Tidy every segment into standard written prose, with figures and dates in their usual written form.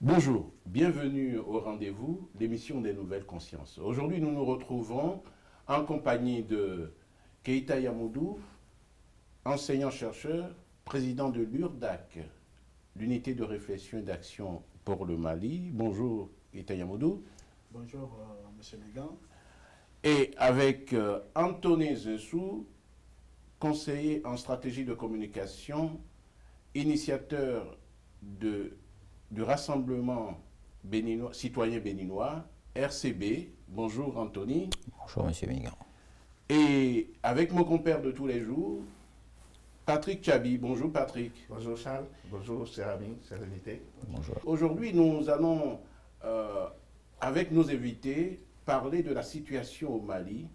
Bonjour, bienvenue au rendez-vous, l'émission des nouvelles consciences. Aujourd'hui, nous nous retrouvons en compagnie de Keïta Yamoudou, enseignant-chercheur, président de l'URDAC, l'unité de réflexion et d'action pour le Mali. Bonjour, Keïta Yamoudou. Bonjour, M. Megan. Et avec Anthony Zensou, conseiller en stratégie de communication, initiateur du Rassemblement béninois, citoyen béninois, RCB. Bonjour Anthony. Bonjour M. Megan. Et avec mon compère de tous les jours, Patrick Chabi. Bonjour Patrick. Bonjour Charles, bonjour chers amis, chers invités. Bonjour. Aujourd'hui, nous allons, avec nos invités, parler de la situation au Mali.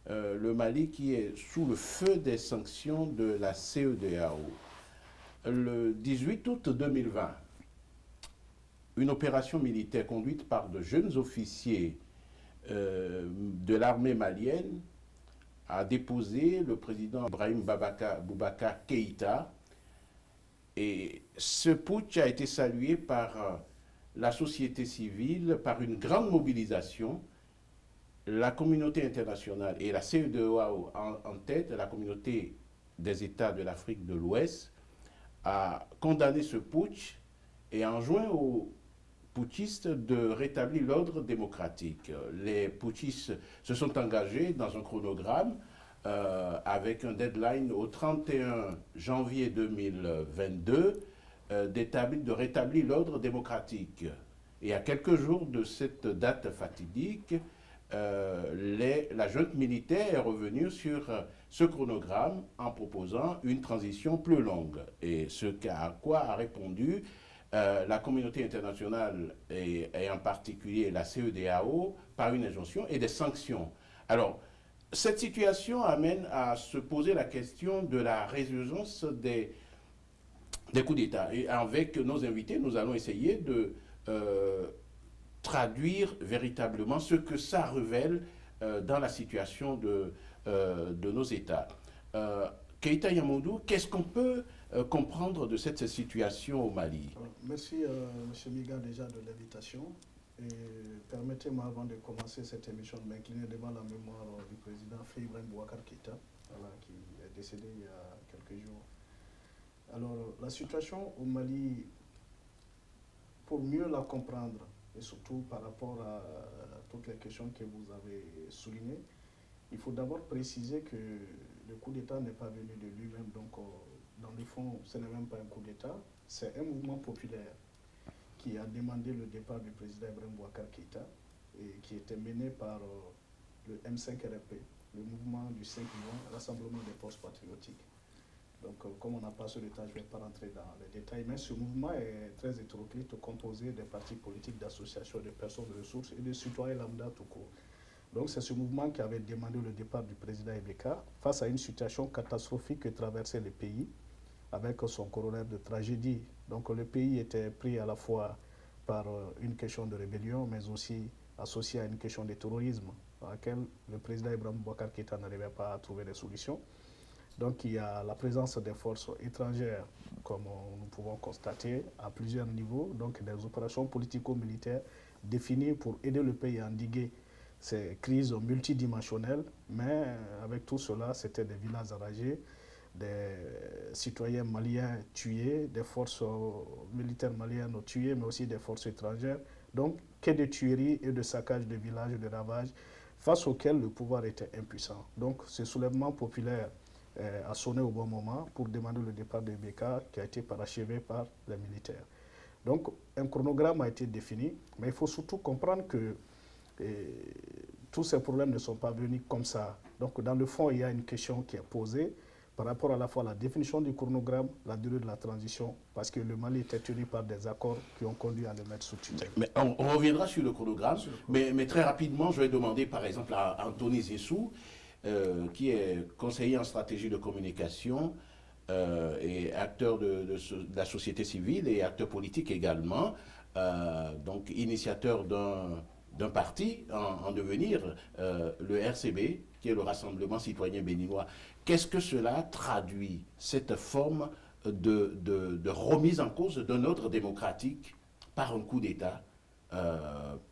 Le Mali qui est sous le feu des sanctions de la CEDEAO. Le 18 août 2020, une opération militaire conduite par de jeunes officiers de l'armée malienne a déposé le président Ibrahim Boubacar Keïta. Et ce putsch a été salué par la société civile, par une grande mobilisation. La communauté internationale et la CEDEAO en tête, la communauté des États de l'Afrique de l'Ouest, a condamné ce putsch et enjoint aux putschistes de rétablir l'ordre démocratique. Les putschistes se sont engagés dans un chronogramme avec un deadline au 31 janvier 2022 de rétablir l'ordre démocratique. Et à quelques jours de cette date fatidique, la junte militaire est revenue sur ce chronogramme en proposant une transition plus longue. Et à quoi a répondu la communauté internationale et en particulier la CEDEAO par une injonction et des sanctions. Alors, cette situation amène à se poser la question de la résurgence des coups d'État. Et avec nos invités, nous allons essayer de traduire véritablement ce que ça révèle dans la situation de nos États. Keïta Yamoudou, qu'est-ce qu'on peut comprendre de cette situation au Mali? Merci M. Miga déjà de l'invitation. Et permettez-moi avant de commencer cette émission de m'incliner devant la mémoire du président Ibrahim Boubacar Keïta, qui est décédé il y a quelques jours. Alors la situation au Mali, pour mieux la comprendre, et surtout par rapport à toutes les questions que vous avez soulignées, il faut d'abord préciser que le coup d'État n'est pas venu de lui-même. Donc, dans le fond, ce n'est même pas un coup d'État, c'est un mouvement populaire qui a demandé le départ du président Ibrahim Boubacar Keïta et qui était mené par le M5-RP, le mouvement du 5 juin, Rassemblement des forces patriotiques. Donc, comme on n'a pas ce temps, je ne vais pas rentrer dans les détails, mais ce mouvement est très hétéroclite, composé des partis politiques, d'associations, de personnes de ressources et de citoyens lambda tout court. Donc, c'est ce mouvement qui avait demandé le départ du président Ibeka face à une situation catastrophique que traversait le pays, avec son corollaire de tragédie. Donc, le pays était pris à la fois par une question de rébellion, mais aussi associé à une question de terrorisme, à laquelle le président Ibrahim Boubacar Keïta n'arrivait pas à trouver des solutions. Donc il y a la présence des forces étrangères, comme nous pouvons constater, à plusieurs niveaux, donc des opérations politico-militaires définies pour aider le pays à endiguer ces crises multidimensionnelles, mais avec tout cela, c'était des villages enragés, des citoyens maliens tués, des forces militaires maliennes tuées, mais aussi des forces étrangères. Donc, que de tueries et de saccages de villages, de ravages, face auxquels le pouvoir était impuissant. Donc, ce soulèvement populaire a sonné au bon moment pour demander le départ de Ibeka qui a été parachevé par les militaires. Donc un chronogramme a été défini, mais il faut surtout comprendre que tous ces problèmes ne sont pas venus comme ça. Donc dans le fond, il y a une question qui est posée par rapport à la fois à la définition du chronogramme, la durée de la transition, parce que le Mali était tenu par des accords qui ont conduit à le mettre sous tutelle. Mais on reviendra sur le chronogramme, mais très rapidement, je vais demander par exemple à Anthony Zensou, qui est conseiller en stratégie de communication et acteur de la société civile et acteur politique également, donc initiateur d'un parti en devenir, le RCB, qui est le Rassemblement citoyen béninois. Qu'est-ce que cela traduit, cette forme de remise en cause d'un ordre démocratique par un coup d'État,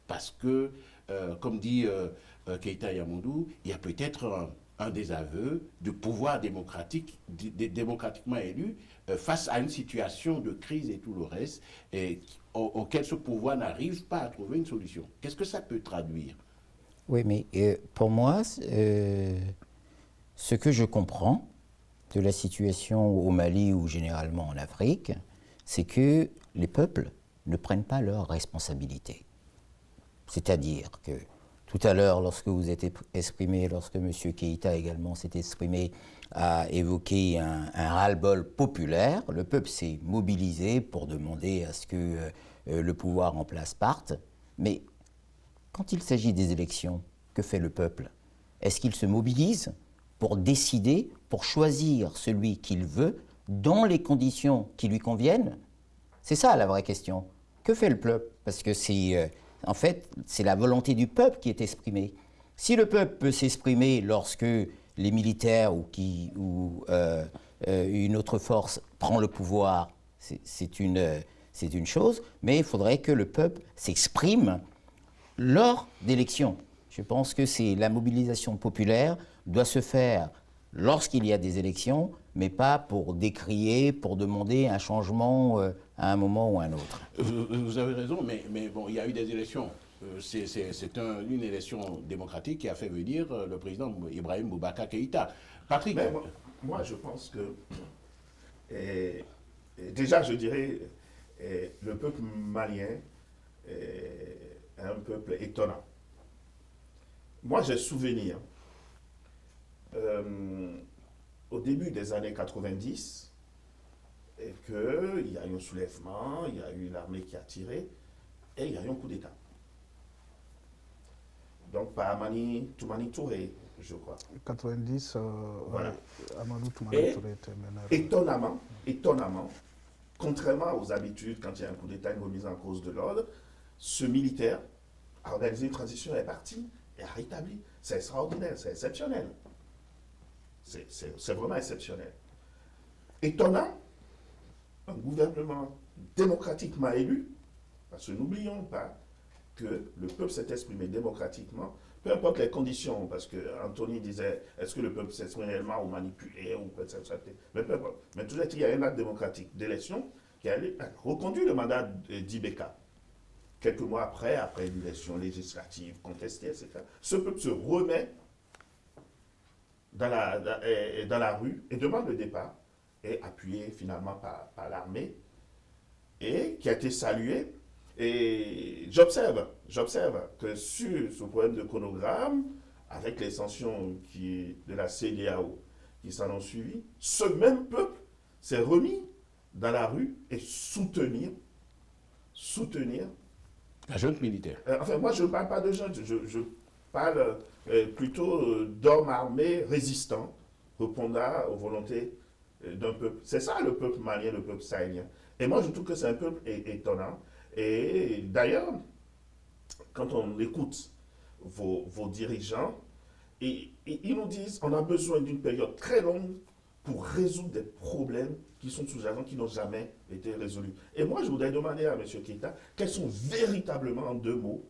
parce que, comme dit Keïta Yamoundou, il y a peut-être un désaveu du pouvoir démocratique, démocratiquement élu, face à une situation de crise et tout le reste, auquel ce pouvoir n'arrive pas à trouver une solution. Qu'est-ce que ça peut traduire? Oui, mais pour moi, ce que je comprends de la situation au Mali ou généralement en Afrique, c'est que les peuples ne prennent pas leurs responsabilités. C'est-à-dire que tout à l'heure, lorsque vous êtes exprimé, lorsque M. Keïta également s'est exprimé, a évoqué un ras-le-bol populaire, le peuple s'est mobilisé pour demander à ce que le pouvoir en place parte, mais quand il s'agit des élections, que fait le peuple? Est-ce qu'il se mobilise pour décider, pour choisir celui qu'il veut, dans les conditions qui lui conviennent? C'est ça la vraie question. Que fait le peuple? Parce que en fait, c'est la volonté du peuple qui est exprimée. Si le peuple peut s'exprimer lorsque les militaires ou une autre force prend le pouvoir, c'est une chose, mais il faudrait que le peuple s'exprime lors d'élections. Je pense que la mobilisation populaire doit se faire lorsqu'il y a des élections, mais pas pour décrier, pour demander un changement à un moment ou à un autre. Vous avez raison, mais bon, il y a eu des élections. C'est une élection démocratique qui a fait venir le président Ibrahim Boubacar Keïta. Patrick? Mais moi, je pense que, déjà, je dirais, le peuple malien est un peuple étonnant. Moi, j'ai souvenir, au début des années 90, qu'il y a eu un soulèvement, il y a eu l'armée qui a tiré, et il y a eu un coup d'État. Donc, par Toumani Touré, je crois. 90, voilà. Amadou Toumani Touré était mené. Étonnamment, contrairement aux habitudes, quand il y a un coup d'État, une remise en cause de l'ordre, ce militaire a organisé une transition, est parti et a rétabli. C'est extraordinaire, c'est exceptionnel. C'est vraiment exceptionnel. Étonnant, un gouvernement démocratiquement élu, parce que n'oublions pas que le peuple s'est exprimé démocratiquement, peu importe les conditions, parce que Anthony disait, est-ce que le peuple s'exprime réellement ou manipulé, ou mais tout il y a un acte démocratique d'élection qui a reconduit le mandat d'Ibeka. Quelques mois après l'élection législative contestée, etc. Ce peuple se remet dans la rue et demande le départ, et appuyé finalement par l'armée, et qui a été salué. Et j'observe que sur ce problème de chronogramme, avec les sanctions de la CEDEAO qui s'en ont suivi, ce même peuple s'est remis dans la rue et soutenir la junte militaire. Enfin, moi, je ne parle pas de junte, je parle plutôt d'hommes armés résistants, répondant aux volontés d'un peuple. C'est ça le peuple malien, le peuple sahélien. Et moi, je trouve que c'est un peuple étonnant. Et d'ailleurs, quand on écoute vos dirigeants, ils nous disent qu'on a besoin d'une période très longue pour résoudre des problèmes qui sont sous-jacents, qui n'ont jamais été résolus. Et moi, je voudrais demander à M. Keïta, quels sont véritablement, en 2 mots,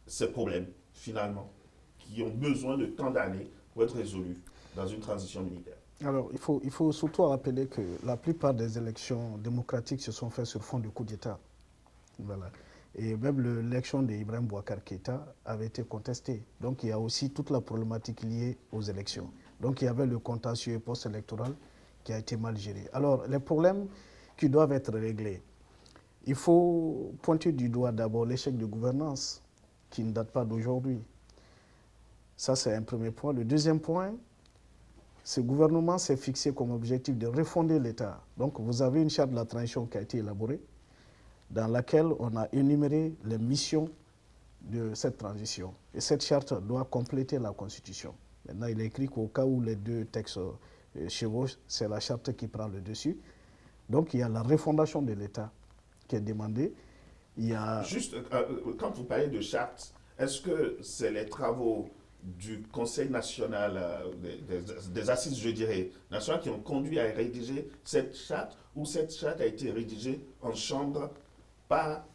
ces problèmes, finalement, qui ont besoin de tant d'années pour être résolus dans une transition militaire. Alors, il faut surtout rappeler que la plupart des élections démocratiques se sont faites sur fond de coup d'État. Voilà. Et même l'élection d'Ibrahim Boubacar Keïta avait été contestée. Donc, il y a aussi toute la problématique liée aux élections. Donc, il y avait le contentieux post-électoral qui a été mal géré. Alors, les problèmes qui doivent être réglés, il faut pointer du doigt d'abord l'échec de gouvernance qui ne date pas d'aujourd'hui. Ça, c'est un premier point. Le deuxième point, ce gouvernement s'est fixé comme objectif de refonder l'État. Donc, vous avez une charte de la transition qui a été élaborée, dans laquelle on a énuméré les missions de cette transition. Et cette charte doit compléter la Constitution. Maintenant, il est écrit qu'au cas où les deux textes chevauchent, c'est la charte qui prend le dessus. Donc, il y a la refondation de l'État qui est demandée. Il y a... Juste, quand vous parlez de charte, est-ce que c'est les travaux du Conseil national, des assises, je dirais, nationales, qui ont conduit à rédiger cette charte, ou cette charte a été rédigée en chambre par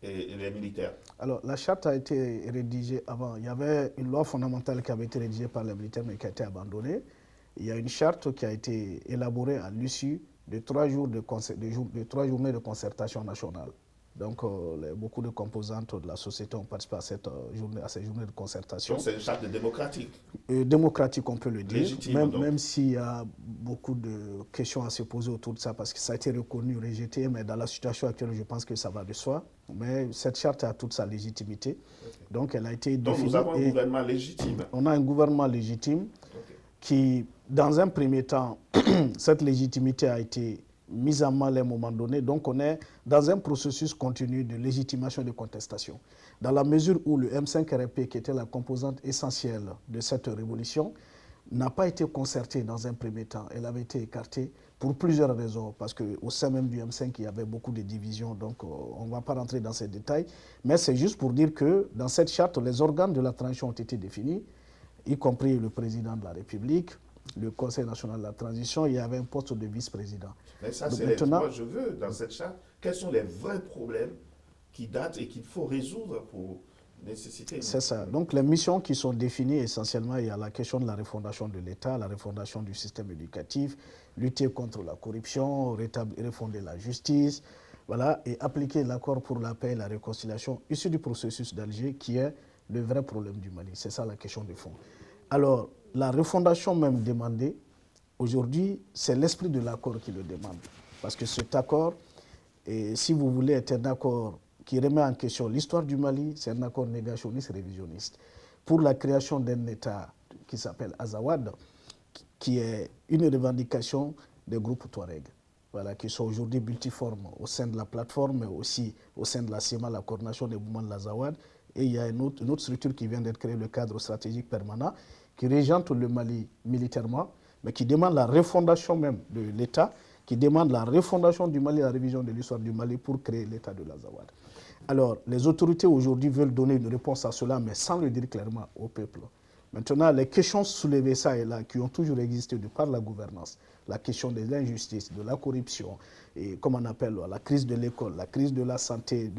les militaires? Alors, la charte a été rédigée avant. Il y avait une loi fondamentale qui avait été rédigée par les militaires, mais qui a été abandonnée. Il y a une charte qui a été élaborée à l'issue de 3 journées de concertation nationale. Donc, beaucoup de composantes de la société ont participé à ces journées de concertation. Donc, c'est une charte démocratique. Démocratique, on peut le dire. Légitime, même s'il y a beaucoup de questions à se poser autour de ça, parce que ça a été reconnu, rejeté, mais dans la situation actuelle, je pense que ça va de soi. Mais cette charte a toute sa légitimité. Okay. Donc, elle a été définie. Donc, nous avons un gouvernement légitime. On a un gouvernement légitime qui, dans un premier temps, cette légitimité a été mise à mal à un moment donné. Donc, on est dans un processus continu de légitimation et de contestation. Dans la mesure où le M5-RP, qui était la composante essentielle de cette révolution, n'a pas été concertée dans un premier temps. Elle avait été écartée pour plusieurs raisons, parce qu'au sein même du M5, il y avait beaucoup de divisions, donc on ne va pas rentrer dans ces détails. Mais c'est juste pour dire que dans cette charte, les organes de la transition ont été définis, y compris le président de la République, le Conseil national de la transition, il y avait un poste de vice-président. Mais ça, c'est moi je veux, dans cette charte, quels sont les vrais problèmes qui datent et qu'il faut résoudre pour nécessiter... C'est ça. Donc, les missions qui sont définies, essentiellement, il y a la question de la refondation de l'État, la refondation du système éducatif, lutter contre la corruption, refonder la justice, voilà, et appliquer l'accord pour la paix et la réconciliation issu du processus d'Alger, qui est le vrai problème du Mali. C'est ça la question de fond. Alors, la refondation même demandée, aujourd'hui, c'est l'esprit de l'accord qui le demande. Parce que cet accord, si vous voulez, est un accord qui remet en question l'histoire du Mali, c'est un accord négationniste, révisionniste. Pour la création d'un État qui s'appelle Azawad, qui est une revendication des groupes Touareg, voilà, qui sont aujourd'hui multiformes au sein de la plateforme, mais aussi au sein de la CIMA, la coordination des mouvements de l'Azawad. Et il y a une autre structure qui vient d'être créée, le cadre stratégique permanent, qui régente le Mali militairement, mais qui demande la refondation même de l'État, qui demande la refondation du Mali, la révision de l'histoire du Mali pour créer l'État de l'Azawad. Alors, les autorités aujourd'hui veulent donner une réponse à cela, mais sans le dire clairement au peuple. Maintenant, les questions soulevées ça et là, qui ont toujours existé de par la gouvernance, la question des injustices, de la corruption, et comme on appelle la crise de l'école, la crise de la santé,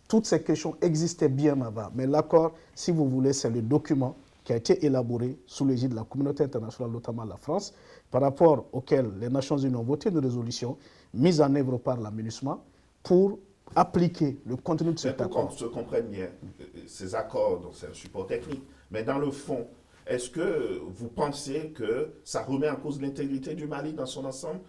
toutes ces questions existaient bien avant. Mais l'accord, si vous voulez, c'est le document qui a été élaboré sous l'égide de la communauté internationale, notamment la France, par rapport auquel les Nations Unies ont voté une résolution mise en œuvre par la MINUSMA pour appliquer le contenu de cet accord. Pour qu'on se comprenne bien, ces accords, donc c'est un support technique, mais dans le fond, est-ce que vous pensez que ça remet en cause l'intégrité du Mali dans son ensemble,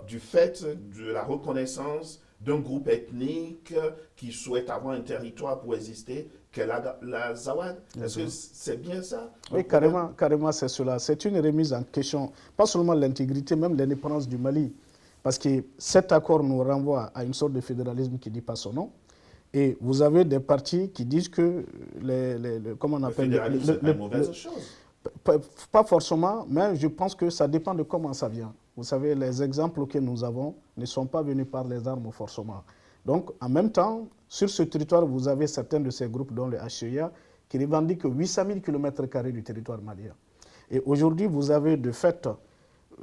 du fait de la reconnaissance d'un groupe ethnique qui souhaite avoir un territoire pour exister, qu'est l'Azawad? Est-ce que c'est bien ça? Oui, carrément c'est cela. C'est une remise en question, pas seulement l'intégrité, même l'indépendance du Mali. Parce que cet accord nous renvoie à une sorte de fédéralisme qui ne dit pas son nom. Et vous avez des partis qui disent que comment on appelle... Le fédéralisme c'est une mauvaise chose. Pas forcément, mais je pense que ça dépend de comment ça vient. Vous savez, les exemples que nous avons ne sont pas venus par les armes forcément. Donc, en même temps, sur ce territoire, vous avez certains de ces groupes, dont le HCEA, qui revendiquent 800 000 km² du territoire malien. Et aujourd'hui, vous avez de fait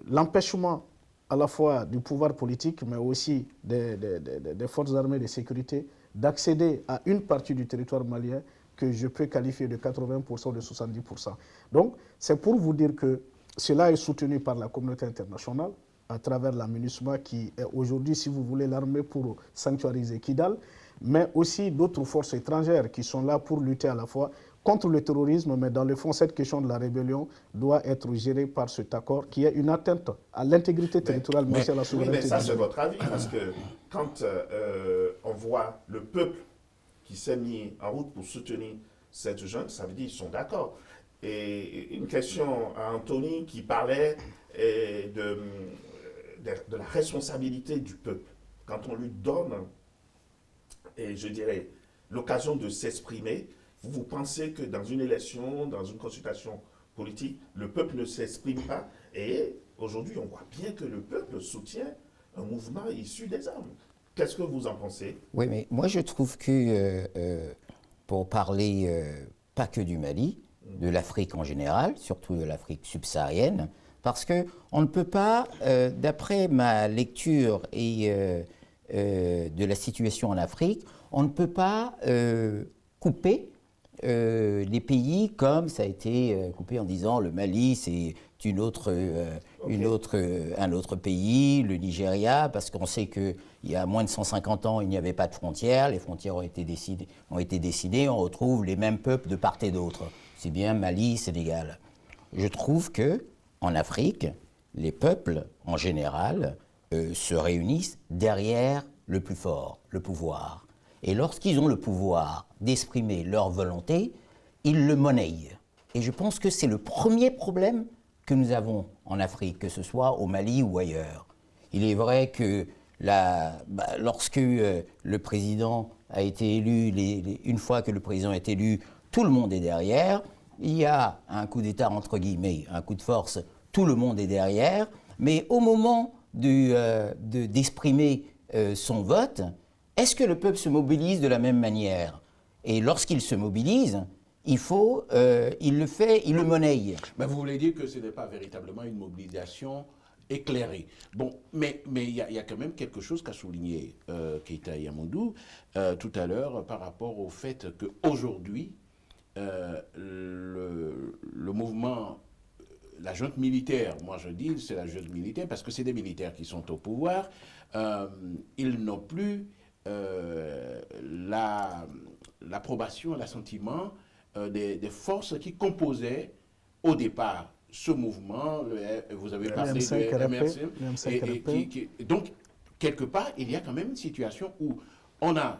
l'empêchement à la fois du pouvoir politique, mais aussi des forces armées de sécurité, d'accéder à une partie du territoire malien que je peux qualifier de 80% ou de 70%. Donc, c'est pour vous dire que cela est soutenu par la communauté internationale, à travers la MINUSMA, qui est aujourd'hui, si vous voulez, l'armée pour sanctuariser Kidal, mais aussi d'autres forces étrangères qui sont là pour lutter à la fois contre le terrorisme, mais dans le fond, cette question de la rébellion doit être gérée par cet accord qui est une atteinte à l'intégrité territoriale, mais aussi à la souveraineté. Oui, mais ça, c'est votre avis, parce que quand on voit le peuple qui s'est mis en route pour soutenir cette jeune, ça veut dire qu'ils sont d'accord. Et une question à Anthony qui parlait de la responsabilité du peuple. Quand on lui donne, et je dirais, l'occasion de s'exprimer, vous pensez que dans une élection, dans une consultation politique, le peuple ne s'exprime pas. Et aujourd'hui, on voit bien que le peuple soutient un mouvement issu des armes. Qu'est-ce que vous en pensez? Oui, mais moi je trouve que, pour parler pas que du Mali, de l'Afrique en général, surtout de l'Afrique subsaharienne, parce qu'on ne peut pas, d'après ma lecture et de la situation en Afrique, on ne peut pas couper les pays comme ça a été coupé en disant le Mali c'est un autre pays, le Nigeria, parce qu'on sait qu'il y a moins de 150 ans il n'y avait pas de frontières, les frontières ont été décidées, on retrouve les mêmes peuples de part et d'autre. C'est bien Mali, Sénégal. Je trouve que en Afrique, les peuples en général se réunissent derrière le plus fort, le pouvoir. Et lorsqu'ils ont le pouvoir d'exprimer leur volonté, ils le monnaient. Et je pense que c'est le premier problème que nous avons en Afrique, que ce soit au Mali ou ailleurs. Il est vrai que lorsque le président a été élu, une fois que le président est élu, tout le monde est derrière. Il y a un coup d'État, entre guillemets, un coup de force, tout le monde est derrière. Mais au moment d'exprimer son vote, est-ce que le peuple se mobilise de la même manière? Et lorsqu'il se mobilise, il le monnaie. Mais vous voulez dire que ce n'est pas véritablement une mobilisation éclairée. Bon, mais il y a quand même quelque chose qu'a souligné Keita Yamoundou tout à l'heure par rapport au fait qu'aujourd'hui, le mouvement, la junte militaire, moi je dis c'est la junte militaire parce que c'est des militaires qui sont au pouvoir, ils n'ont plus l'approbation, l'assentiment des forces qui composaient au départ ce mouvement. Vous avez parlé de MRC. Donc, quelque part, il y a quand même une situation où on a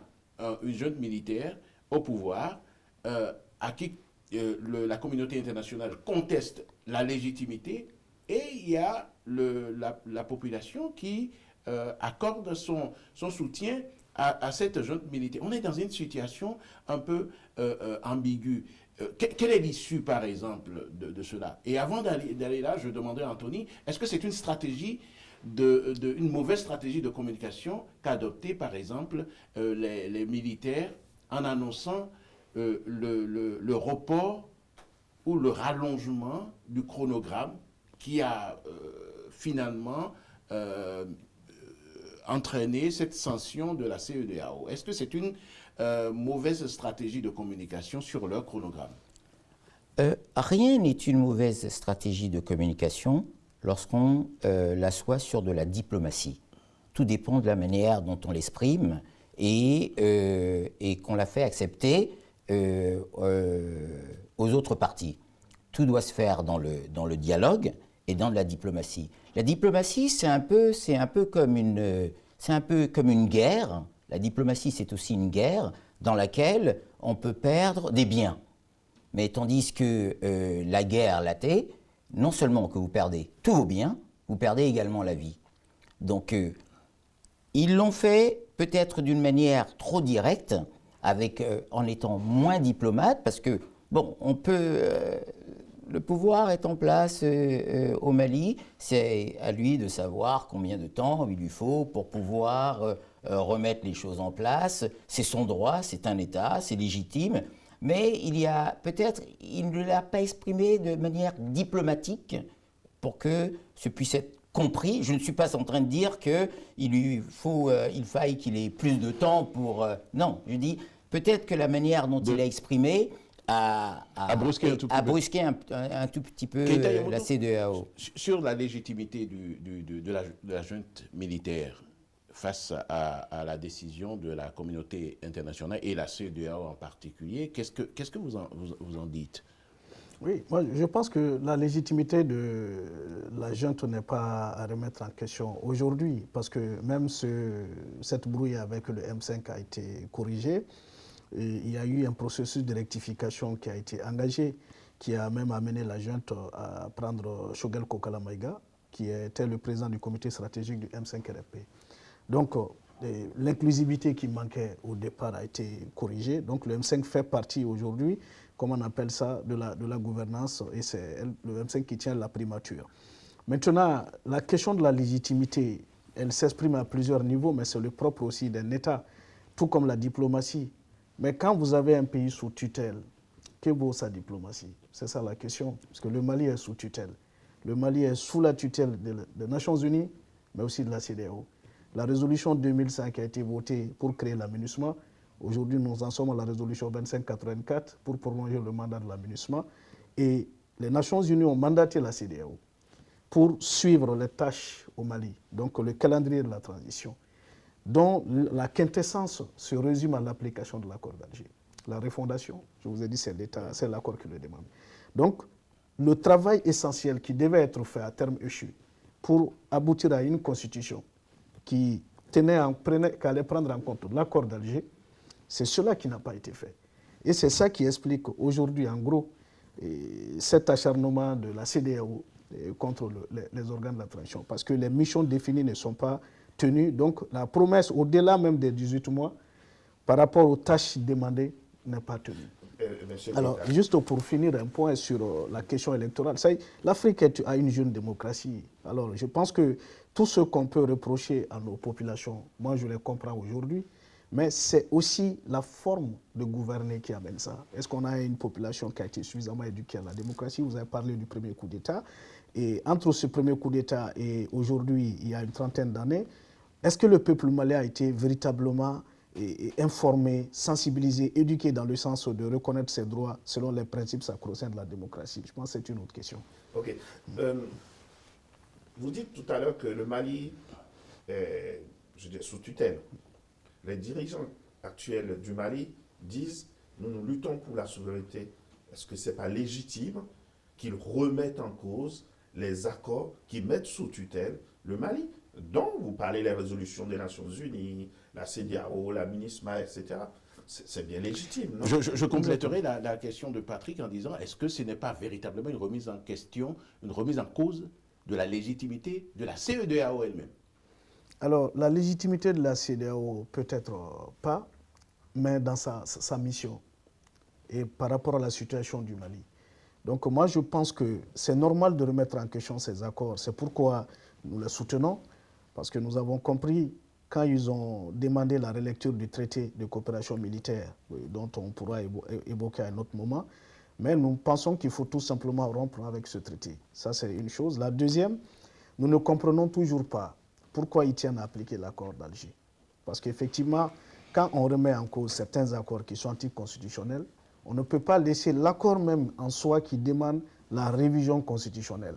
une junte militaire au pouvoir à qui la communauté internationale conteste la légitimité et il y a la population qui accorde son soutien à cette junte militaire. On est dans une situation un peu ambiguë. Quelle est l'issue, par exemple, de cela? Et avant d'aller là, je demandais à Anthony, est-ce que c'est une stratégie, une mauvaise stratégie de communication qu'a adoptée, par exemple, les militaires en annonçant le report ou le rallongement du chronogramme qui a finalement entraîné cette sanction de la CEDEAO? Est-ce que c'est une mauvaise stratégie de communication sur leur chronogramme? Rien n'est une mauvaise stratégie de communication lorsqu'on l'assoit sur de la diplomatie. Tout dépend de la manière dont on l'exprime et qu'on la fait accepter aux autres parties. Tout doit se faire dans le dialogue et dans la diplomatie. La diplomatie, c'est un peu comme une guerre. La diplomatie, c'est aussi une guerre dans laquelle on peut perdre des biens. Mais tandis que la guerre, non seulement que vous perdez tous vos biens, vous perdez également la vie. Donc, ils l'ont fait peut-être d'une manière trop directe, en étant moins diplomate, parce que, bon, le pouvoir est en place au Mali, c'est à lui de savoir combien de temps il lui faut pour pouvoir remettre les choses en place. C'est son droit, c'est un État, c'est légitime, mais il ne l'a pas exprimé de manière diplomatique pour que ce puisse être compris. Je ne suis pas en train de dire qu'il faille qu'il ait plus de temps pour... non, je dis peut-être que la manière dont il a exprimé a brusqué un tout petit peu la CEDEAO. Sur la légitimité de la junte militaire face à la décision de la communauté internationale et la CEDEAO en particulier, qu'est-ce que vous en dites? Oui, moi je pense que la légitimité de la junte n'est pas à remettre en question aujourd'hui, parce que même cette brouille avec le M5 a été corrigée. Et il y a eu un processus de rectification qui a été engagé, qui a même amené la junte à prendre Choguel Kokala Maïga, qui était le président du comité stratégique du M5-RFP. Donc, l'inclusivité qui manquait au départ a été corrigée. Donc, le M5 fait partie aujourd'hui, comme on appelle ça, de la gouvernance, et c'est le M5 qui tient la primature. Maintenant, la question de la légitimité, elle s'exprime à plusieurs niveaux, mais c'est le propre aussi d'un État, tout comme la diplomatie. Mais quand vous avez un pays sous tutelle, que vaut sa diplomatie? C'est ça la question, parce que le Mali est sous tutelle. Le Mali est sous la tutelle des Nations Unies, mais aussi de la CEDEAO. La résolution 2005 a été votée pour créer la MINUSMA. Aujourd'hui, nous en sommes à la résolution 2584 pour prolonger le mandat de la MINUSMA. Et les Nations Unies ont mandaté la CEDEAO pour suivre les tâches au Mali, donc le calendrier de la transition, dont la quintessence se résume à l'application de l'accord d'Alger. La refondation, je vous ai dit, c'est l'État, c'est l'accord qui le demande. Donc, le travail essentiel qui devait être fait à terme échu pour aboutir à une constitution qui allait prendre en compte l'accord d'Alger, c'est cela qui n'a pas été fait. Et c'est ça qui explique aujourd'hui, en gros, cet acharnement de la CEDEAO contre les organes de la transition. Parce que les missions définies ne sont pas tenues. Donc la promesse, au-delà même des 18 mois, par rapport aux tâches demandées, n'est pas tenue. Alors, juste pour finir un point sur la question électorale, l'Afrique a une jeune démocratie. Alors, je pense que tout ce qu'on peut reprocher à nos populations, moi je les comprends aujourd'hui, mais c'est aussi la forme de gouverner qui amène ça. Est-ce qu'on a une population qui a été suffisamment éduquée à la démocratie? Vous avez parlé du premier coup d'État. Et entre ce premier coup d'État et aujourd'hui, il y a une trentaine d'années, est-ce que le peuple malien a été véritablement informé, sensibilisé, éduqué dans le sens de reconnaître ses droits selon les principes sacro-saints de la démocratie? Je pense que c'est une autre question. Ok. Vous dites tout à l'heure que le Mali est, sous tutelle. Les dirigeants actuels du Mali disent « nous luttons pour la souveraineté ». Est-ce que ce n'est pas légitime qu'ils remettent en cause les accords qui mettent sous tutelle le Mali, dont vous parlez les résolutions des Nations Unies, la CEDEAO, la MINUSMA, etc. C'est bien légitime, non? Je compléterai la question de Patrick en disant, est-ce que ce n'est pas véritablement une remise en question, une remise en cause de la légitimité de la CEDEAO elle-même? Alors, la légitimité de la CEDEAO, peut-être pas, mais dans sa mission et par rapport à la situation du Mali. Donc moi, je pense que c'est normal de remettre en question ces accords. C'est pourquoi nous les soutenons, parce que nous avons compris, quand ils ont demandé la relecture du traité de coopération militaire, dont on pourra évoquer à un autre moment, mais nous pensons qu'il faut tout simplement rompre avec ce traité. Ça, c'est une chose. La deuxième, nous ne comprenons toujours pas pourquoi ils tiennent à appliquer l'accord d'Alger. Parce qu'effectivement, quand on remet en cause certains accords qui sont anticonstitutionnels, on ne peut pas laisser l'accord même en soi qui demande la révision constitutionnelle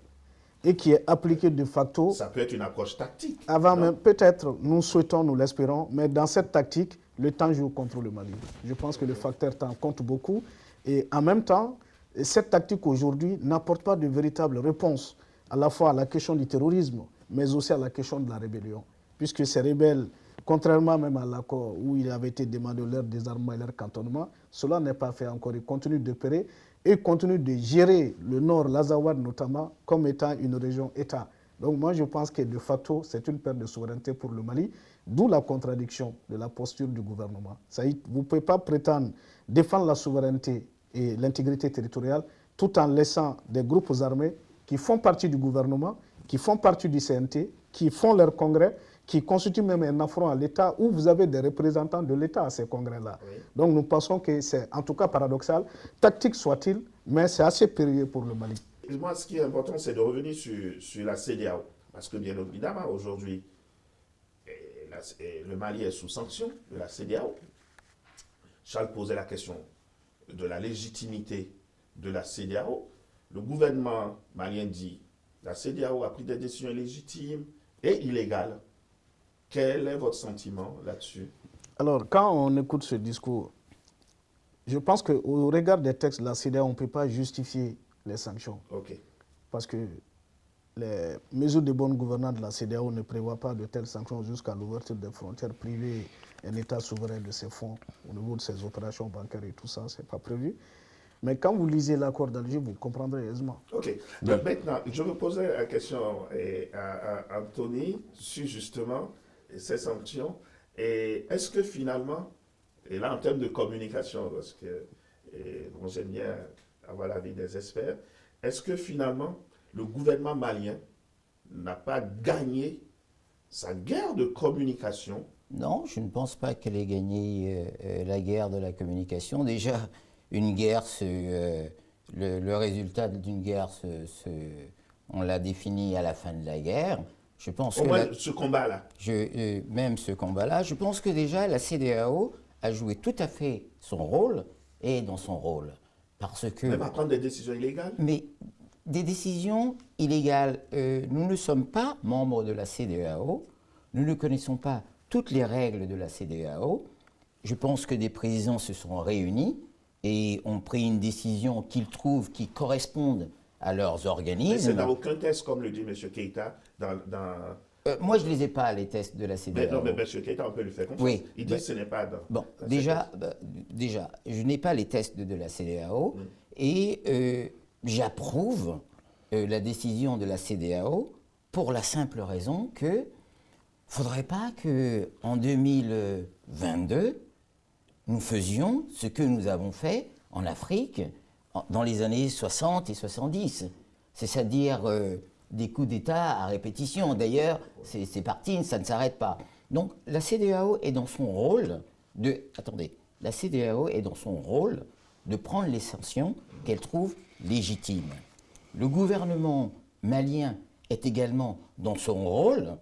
et qui est appliqué de facto. Ça peut être une approche tactique. Avant même, peut-être, nous souhaitons, nous l'espérons, mais dans cette tactique, le temps joue contre le Mali. Je pense que le facteur temps compte beaucoup. Et en même temps, cette tactique aujourd'hui n'apporte pas de véritable réponse à la fois à la question du terrorisme, mais aussi à la question de la rébellion. Puisque ces rebelles, contrairement même à l'accord où il avait été demandé leur désarmement et leur cantonnement, cela n'est pas fait encore. Ils continuent d'opérer et continuent de gérer le nord, l'Azawad notamment, comme étant une région État. Donc moi je pense que de facto, c'est une perte de souveraineté pour le Mali, d'où la contradiction de la posture du gouvernement. Vous ne pouvez pas prétendre défendre la souveraineté et l'intégrité territoriale tout en laissant des groupes armés qui font partie du gouvernement, qui font partie du CNT, qui font leur congrès, qui constituent même un affront à l'État, où vous avez des représentants de l'État à ces congrès-là. Oui. Donc nous pensons que c'est en tout cas paradoxal, tactique soit-il, mais c'est assez périlleux pour le Mali. Moi, ce qui est important, c'est de revenir sur la CEDEAO. Parce que bien évidemment, aujourd'hui, le Mali est sous sanction de la CEDEAO. Charles posait la question de la légitimité de la CEDEAO. Le gouvernement malien dit la CEDEAO a pris des décisions légitimes et illégales. Quel est votre sentiment là-dessus? Alors, quand on écoute ce discours, je pense qu'au regard des textes de la CEDEAO, on ne peut pas justifier les sanctions. Okay. Parce que les mesures de bonne gouvernance de la CEDEAO ne prévoient pas de telles sanctions jusqu'à l'ouverture des frontières privées, un État souverain de ses fonds au niveau de ses opérations bancaires et tout ça, ce n'est pas prévu. Mais quand vous lisez l'accord d'Alger, vous comprendrez aisément. Ok. Donc maintenant, je me posais la question à Anthony sur justement ces sanctions. Et est-ce que finalement, et là en termes de communication, parce que bon, j'aime bien avoir l'avis des experts, est-ce que finalement le gouvernement malien n'a pas gagné sa guerre de communication? Non, je ne pense pas qu'elle ait gagné la guerre de la communication. Déjà, une guerre, le résultat d'une guerre, on l'a défini à la fin de la guerre. Je pense Au que moins, ce combat-là. même ce combat-là, je pense que déjà la CEDEAO a joué tout à fait son rôle et dans son rôle. Parce que. Même à prendre des décisions illégales. Mais des décisions illégales, nous ne sommes pas membres de la CEDEAO, nous ne connaissons pas toutes les règles de la CEDEAO. Je pense que des présidents se sont réunis et ont pris une décision qu'ils trouvent qui correspondent à leurs organismes. Mais c'est dans aucun test, comme le dit M. Keïta, moi, je ne les ai pas, les tests de la CEDEAO. Mais non, mais M. Keïta, on peut lui faire confiance. Oui, Il dit que ce n'est pas dans... Bon, dans déjà, je n'ai pas les tests de la CEDEAO et j'approuve la décision de la CEDEAO pour la simple raison que ne faudrait pas qu'en 2022, nous faisions ce que nous avons fait en Afrique dans les années 60 et 70, c'est-à-dire des coups d'État à répétition. D'ailleurs, c'est parti, ça ne s'arrête pas. Donc la CEDEAO est dans son rôle de... Attendez, la CEDEAO est dans son rôle de prendre les sanctions qu'elle trouve légitimes. Le gouvernement malien est également dans son rôle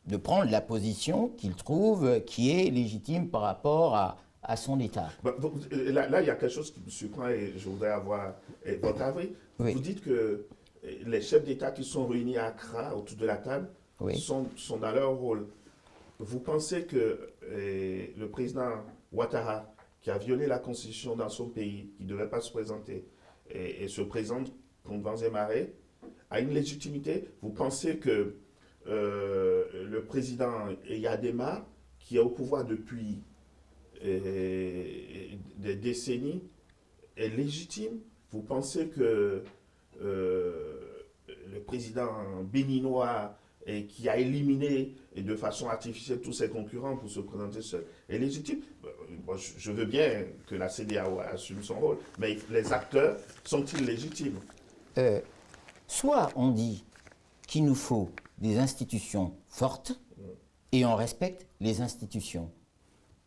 de prendre la position qu'il trouve qui est légitime par rapport à son État. Là, il y a quelque chose qui me surprend et je voudrais avoir votre avis. Oui. Vous dites que les chefs d'État qui sont réunis à Accra autour de la table sont dans leur rôle. Vous pensez que le président Ouattara, qui a violé la constitution dans son pays, qui ne devait pas se présenter, et se présente contre vents et marées, a une légitimité? Vous pensez que le président Yadema, qui est au pouvoir depuis des décennies, est légitime? Vous pensez que le président béninois qui a éliminé de façon artificielle tous ses concurrents pour se présenter seul est légitime? Je veux bien que la CEDEAO assume son rôle, mais les acteurs sont-ils légitimes? Soit on dit qu'il nous faut des institutions fortes et on respecte les institutions.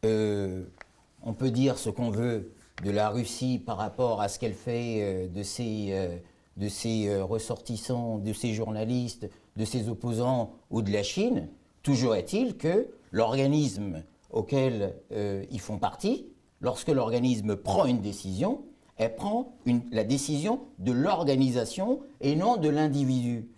On peut dire ce qu'on veut de la Russie par rapport à ce qu'elle fait de ses ressortissants, de ses journalistes, de ses opposants ou de la Chine. Toujours est-il que l'organisme auquel ils font partie, lorsque l'organisme prend une décision, elle prend la décision de l'organisation et non de l'individu.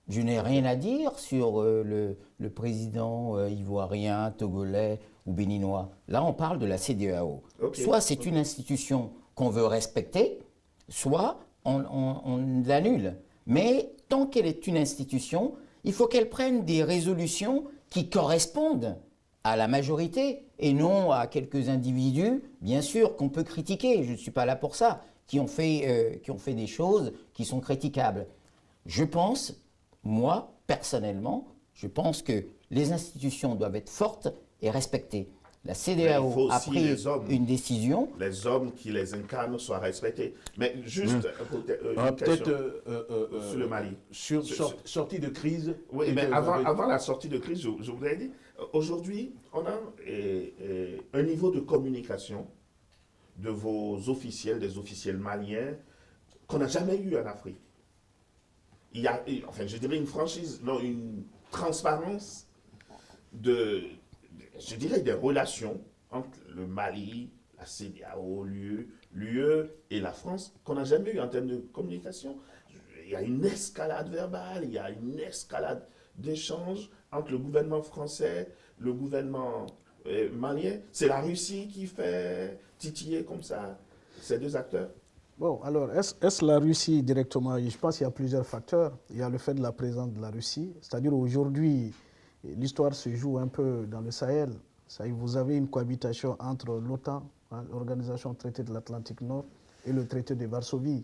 Je n'ai rien à dire sur le président ivoirien, togolais ou béninois. Là, on parle de la CEDEAO. Okay. Soit c'est une institution qu'on veut respecter, soit on l'annule. Mais tant qu'elle est une institution, il faut qu'elle prenne des résolutions qui correspondent à la majorité et non à quelques individus, bien sûr, qu'on peut critiquer. Je ne suis pas là pour ça, qui ont fait des choses qui sont critiquables. Je pense, moi, personnellement, je pense que les institutions doivent être fortes et respectées. La CEDEAO a pris une décision. Les hommes qui les incarnent soient respectés. Mais juste peut-être sur le Mali. Sortie de crise. Oui, mais avant la sortie de crise, je voudrais dire, aujourd'hui, on a un niveau de communication de vos officiels, des officiels maliens, qu'on n'a jamais eu en Afrique. Il y a, enfin, je dirais une franchise, non, une transparence je dirais des relations entre le Mali, la CEDEAO, l'UE et la France qu'on n'a jamais eu en termes de communication. Il y a une escalade verbale, il y a une escalade d'échanges entre le gouvernement français, le gouvernement malien. C'est la Russie qui fait titiller comme ça ces deux acteurs. Bon, alors, est-ce la Russie directement? Je pense qu'il y a plusieurs facteurs. Il y a le fait de la présence de la Russie. C'est-à-dire aujourd'hui, l'histoire se joue un peu dans le Sahel. Vous avez une cohabitation entre l'OTAN, l'Organisation Traité de l'Atlantique Nord, et le traité de Varsovie.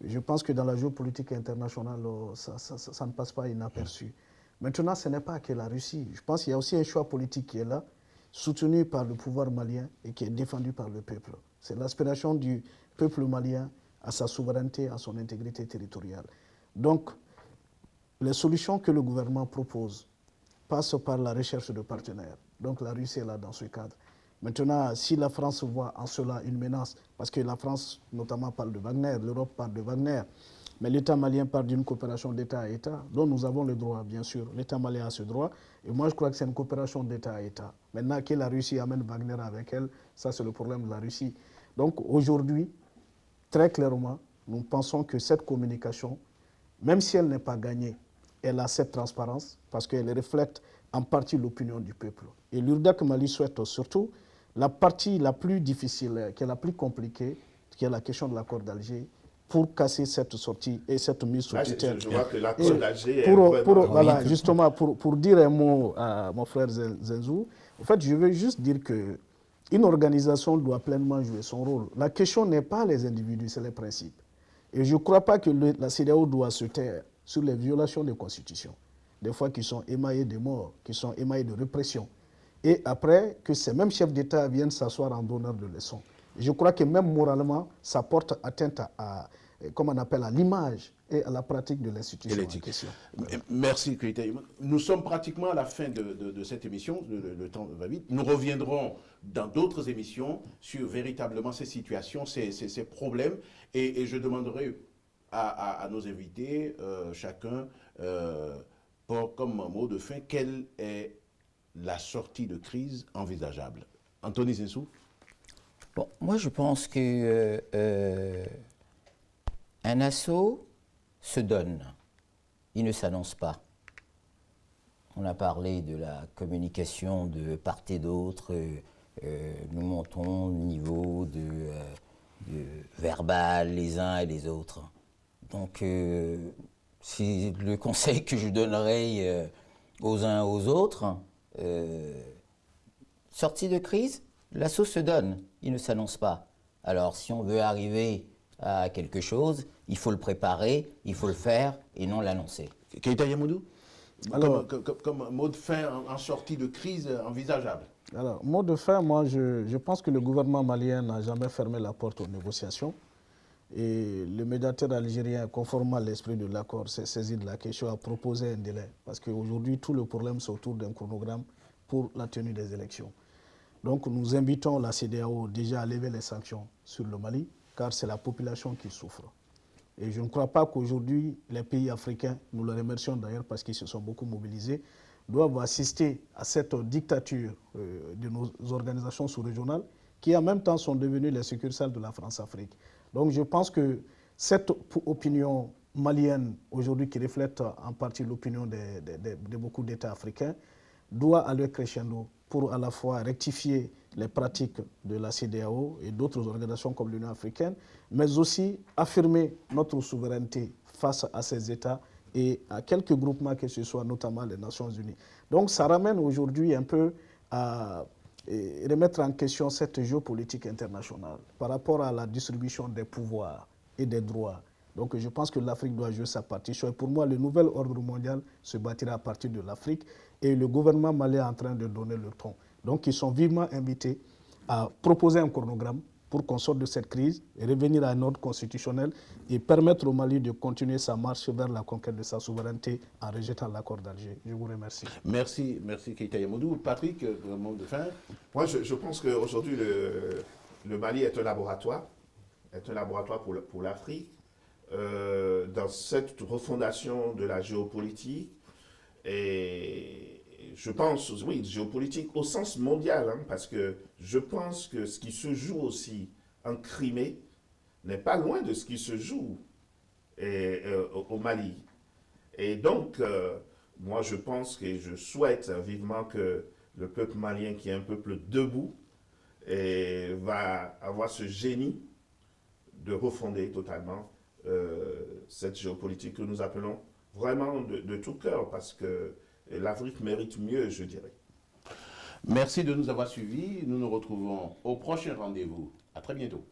Je pense que dans la géopolitique internationale, ça ne passe pas inaperçu. Maintenant, ce n'est pas que la Russie. Je pense qu'il y a aussi un choix politique qui est là, soutenu par le pouvoir malien et qui est défendu par le peuple. C'est l'aspiration du peuple malien à sa souveraineté, à son intégrité territoriale. Donc, les solutions que le gouvernement propose passent par la recherche de partenaires. Donc la Russie est là dans ce cadre. Maintenant, si la France voit en cela une menace, parce que la France notamment parle de Wagner, l'Europe parle de Wagner, Mais l'État malien part d'une coopération d'État à État, dont nous avons le droit, bien sûr. L'État malien a ce droit. Et moi, je crois que c'est une coopération d'État à État. Maintenant, que la Russie amène Wagner avec elle, ça, c'est le problème de la Russie. Donc, aujourd'hui, très clairement, nous pensons que cette communication, même si elle n'est pas gagnée, elle a cette transparence parce qu'elle reflète en partie l'opinion du peuple. Et l'URDAC Mali souhaite surtout la partie la plus difficile, qui est la plus compliquée, qui est la question de l'accord d'Alger, pour casser cette sortie et cette mise sous tutelle. Je vois que l'accord d'Alger est voilà, justement, pour dire un mot à mon frère Zenzou, en fait, je veux juste dire qu'une organisation doit pleinement jouer son rôle. La question n'est pas les individus, c'est les principes. Et je ne crois pas que la CEDEAO doit se taire sur les violations des constitutions, des fois qui sont émaillées de morts, qui sont émaillées de répression. Et après, que ces mêmes chefs d'État viennent s'asseoir en donneur de leçons. Je crois que même moralement, ça porte atteinte à comme on appelle, à l'image et à la pratique de l'institution en question. Merci, Keita. Nous sommes pratiquement à la fin de cette émission, le temps va vite. Nous reviendrons dans d'autres émissions sur véritablement ces situations, ces problèmes, et je demanderai à nos invités, chacun, comme mot de fin, quelle est la sortie de crise envisageable. Anthony Zinsou. Bon, moi je pense que un assaut se donne, il ne s'annonce pas. On a parlé de la communication de part et d'autre, nous montons le niveau de verbal les uns et les autres. Donc c'est le conseil que je donnerais aux uns aux autres. Sortie de crise, l'assaut se donne, il ne s'annonce pas. Alors si on veut arriver à quelque chose, il faut le préparer, il faut le faire et non l'annoncer. Keita Yamoudou, comme mot de fin en sortie de crise envisageable. Alors, mot de fin, moi je pense que le gouvernement malien n'a jamais fermé la porte aux négociations. Et le médiateur algérien, conformément à l'esprit de l'accord, s'est saisi de la question, a proposé un délai. Parce qu'aujourd'hui, tout le problème, c'est autour d'un chronogramme pour la tenue des élections. Donc nous invitons la CEDEAO déjà à lever les sanctions sur le Mali, car c'est la population qui souffre. Et je ne crois pas qu'aujourd'hui, les pays africains, nous les remercions d'ailleurs parce qu'ils se sont beaucoup mobilisés, doivent assister à cette dictature de nos organisations sous-régionales qui en même temps sont devenues les succursales de la France-Afrique. Donc je pense que cette opinion malienne aujourd'hui qui reflète en partie l'opinion de beaucoup d'États africains doit aller crescendo pour à la fois rectifier les pratiques de la CEDEAO et d'autres organisations comme l'Union africaine, mais aussi affirmer notre souveraineté face à ces États et à quelques groupements que ce soit, notamment les Nations Unies. Donc ça ramène aujourd'hui un peu à remettre en question cette géopolitique internationale par rapport à la distribution des pouvoirs et des droits. Donc je pense que l'Afrique doit jouer sa partition. Et pour moi, le nouvel ordre mondial se bâtira à partir de l'Afrique et le gouvernement malien est en train de donner le ton. Donc ils sont vivement invités à proposer un chronogramme pour qu'on sorte de cette crise et revenir à un ordre constitutionnel et permettre au Mali de continuer sa marche vers la conquête de sa souveraineté en rejetant l'accord d'Alger. Je vous remercie. Merci Keita Yamoudou. Patrick, mot de fin. Moi, je pense qu'aujourd'hui, le Mali est un laboratoire pour l'Afrique. Dans cette refondation de la géopolitique, et je pense, oui, géopolitique au sens mondial, hein, parce que je pense que ce qui se joue aussi en Crimée n'est pas loin de ce qui se joue au Mali. Et donc, moi je pense que je souhaite vivement que le peuple malien, qui est un peuple debout, va avoir ce génie de refonder totalement cette géopolitique que nous appelons vraiment de tout cœur, parce que l'Afrique mérite mieux, je dirais. Merci de nous avoir suivis. Nous nous retrouvons au prochain rendez-vous. À très bientôt.